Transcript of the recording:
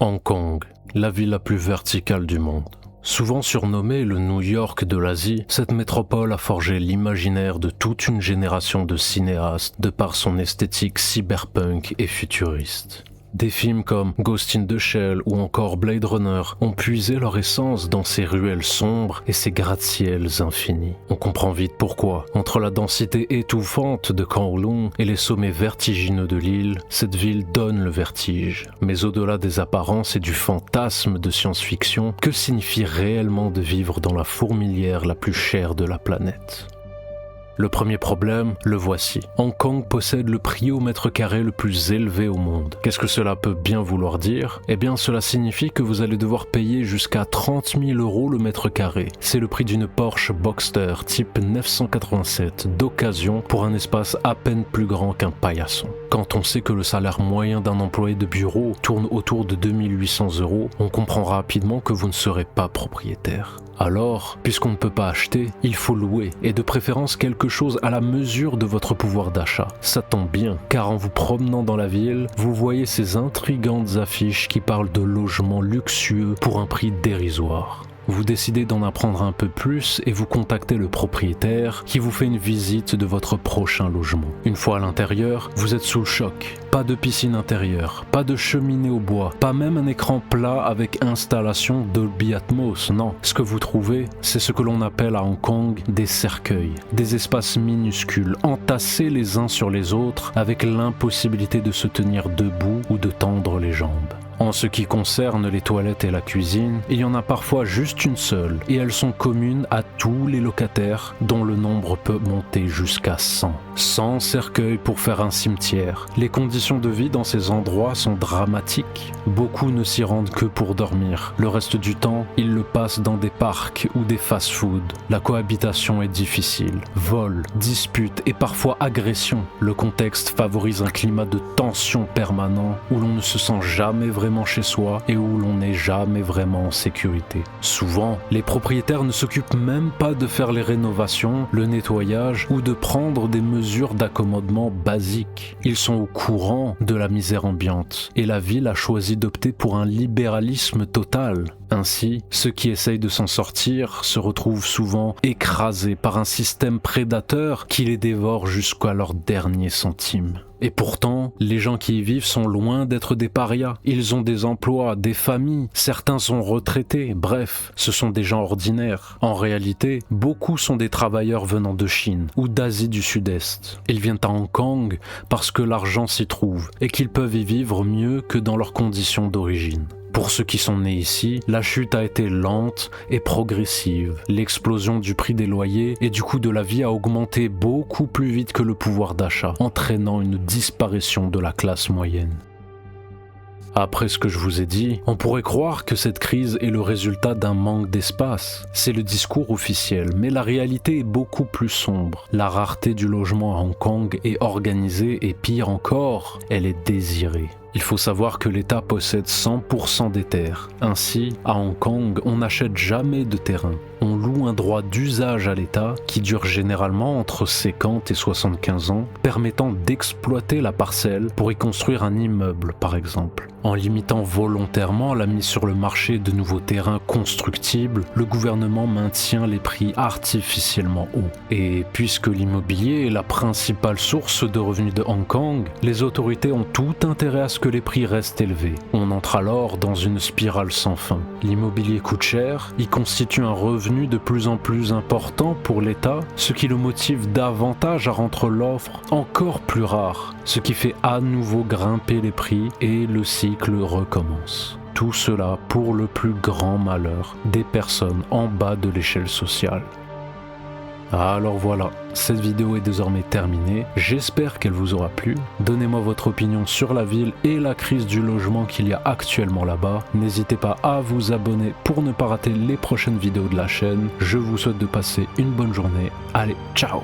Hong Kong, la ville la plus verticale du monde. Souvent surnommée le New York de l'Asie, cette métropole a forgé l'imaginaire de toute une génération de cinéastes de par son esthétique cyberpunk et futuriste. Des films comme Ghost in the Shell ou encore Blade Runner ont puisé leur essence dans ces ruelles sombres et ces gratte-ciels infinis. On comprend vite pourquoi. Entre la densité étouffante de Kowloon et les sommets vertigineux de l'île, cette ville donne le vertige. Mais au-delà des apparences et du fantasme de science-fiction, que signifie réellement de vivre dans la fourmilière la plus chère de la planète ? Le premier problème, le voici. Hong Kong possède le prix au mètre carré le plus élevé au monde. Qu'est-ce que cela peut bien vouloir dire ? Eh bien, cela signifie que vous allez devoir payer jusqu'à 30 000 € le mètre carré. C'est le prix d'une Porsche Boxster type 987 d'occasion pour un espace à peine plus grand qu'un paillasson. Quand on sait que le salaire moyen d'un employé de bureau tourne autour de 2800 €, on comprend rapidement que vous ne serez pas propriétaire. Alors, puisqu'on ne peut pas acheter, il faut louer, et de préférence quelque chose à la mesure de votre pouvoir d'achat. Ça tombe bien, car en vous promenant dans la ville, vous voyez ces intrigantes affiches qui parlent de logements luxueux pour un prix dérisoire. Vous décidez d'en apprendre un peu plus et vous contactez le propriétaire qui vous fait une visite de votre prochain logement. Une fois à l'intérieur, vous êtes sous le choc. Pas de piscine intérieure, pas de cheminée au bois, pas même un écran plat avec installation Dolby Atmos, non. Ce que vous trouvez, c'est ce que l'on appelle à Hong Kong des cercueils, des espaces minuscules, entassés les uns sur les autres avec l'impossibilité de se tenir debout ou de tendre les jambes. En ce qui concerne les toilettes et la cuisine, il y en a parfois juste une seule, et elles sont communes à tous les locataires, dont le nombre peut monter jusqu'à 100. 100 cercueils pour faire un cimetière. Les conditions de vie dans ces endroits sont dramatiques. Beaucoup ne s'y rendent que pour dormir. Le reste du temps, ils le passent dans des parcs ou des fast-foods. La cohabitation est difficile. Vols, disputes et parfois agressions. Le contexte favorise un climat de tension permanent où l'on ne se sent jamais vraiment chez soi et où l'on n'est jamais vraiment en sécurité. Souvent, les propriétaires ne s'occupent même pas de faire les rénovations, le nettoyage ou de prendre des mesures d'accommodement basiques. Ils sont au courant de la misère ambiante et la ville a choisi d'opter pour un libéralisme total. Ainsi, ceux qui essayent de s'en sortir se retrouvent souvent écrasés par un système prédateur qui les dévore jusqu'à leur dernier centime. Et pourtant, les gens qui y vivent sont loin d'être des parias. Ils ont des emplois, des familles, certains sont retraités, bref, ce sont des gens ordinaires. En réalité, beaucoup sont des travailleurs venant de Chine ou d'Asie du Sud-Est. Ils viennent à Hong Kong parce que l'argent s'y trouve et qu'ils peuvent y vivre mieux que dans leurs conditions d'origine. Pour ceux qui sont nés ici, la chute a été lente et progressive. L'explosion du prix des loyers et du coût de la vie a augmenté beaucoup plus vite que le pouvoir d'achat, entraînant une disparition de la classe moyenne. Après ce que je vous ai dit, on pourrait croire que cette crise est le résultat d'un manque d'espace. C'est le discours officiel, mais la réalité est beaucoup plus sombre. La rareté du logement à Hong Kong est organisée et pire encore, elle est désirée. Il faut savoir que l'État possède 100% des terres. Ainsi, à Hong Kong, on n'achète jamais de terrain. On loue un droit d'usage à l'État qui dure généralement entre 50 et 75 ans, permettant d'exploiter la parcelle pour y construire un immeuble, par exemple. En limitant volontairement la mise sur le marché de nouveaux terrains constructibles, le gouvernement maintient les prix artificiellement hauts. Et puisque l'immobilier est la principale source de revenus de Hong Kong, les autorités ont tout intérêt à ce que les prix restent élevés. On entre alors dans une spirale sans fin. L'immobilier coûte cher, il constitue un revenu de plus en plus important pour l'État, ce qui le motive davantage à rendre l'offre encore plus rare, ce qui fait à nouveau grimper les prix et le cycle recommence. Tout cela pour le plus grand malheur des personnes en bas de l'échelle sociale. Alors voilà, cette vidéo est désormais terminée, j'espère qu'elle vous aura plu. Donnez-moi votre opinion sur la ville et la crise du logement qu'il y a actuellement là-bas. N'hésitez pas à vous abonner pour ne pas rater les prochaines vidéos de la chaîne. Je vous souhaite de passer une bonne journée. Allez, ciao!